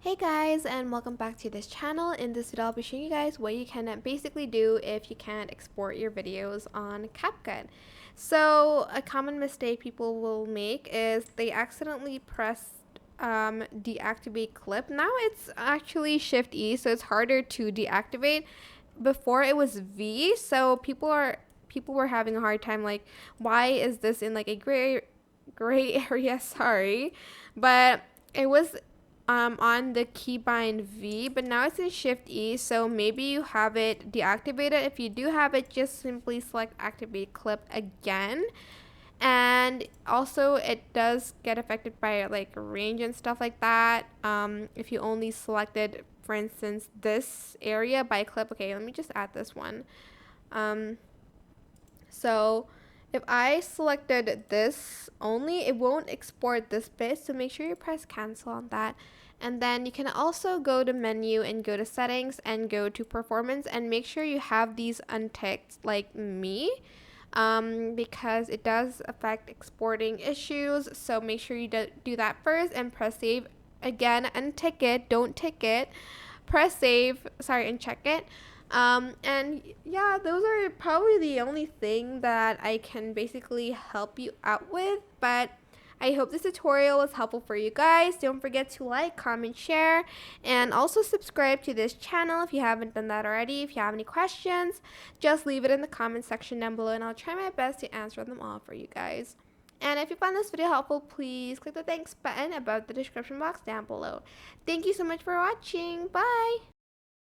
Hey guys, and welcome back to this channel. In this video I'll be showing you guys what you can basically do if you can't export your videos on CapCut. So a common mistake people will make is they accidentally press deactivate clip. Now it's actually Shift E, so it's harder to deactivate. Before it was V, so people were having a hard time, like, why is this in like a gray area? Sorry, but it was on the keybind V, but now it's in Shift E, so maybe you have it deactivated. If you do have it, just simply select activate clip again. And also it does get affected by like range and stuff like that. If you only selected, for instance, this area by clip. Okay, let me just add this one. So if I selected this only, it won't export this bit, so make sure you press cancel on that. And then you can also go to menu and go to settings and go to performance and make sure you have these unticked like me, because it does affect exporting issues. So make sure you do that first and press save. Again, untick it, don't tick it, press save, sorry, and check it. And yeah, those are probably the only thing that I can basically help you out with. But I hope this tutorial was helpful for you guys. Don't forget to like, comment, share, and also subscribe to this channel if you haven't done that already. If you have any questions, just leave it in the comment section down below and I'll try my best to answer them all for you guys. And if you found this video helpful, please click the thanks button above the description box down below. Thank you so much for watching. Bye!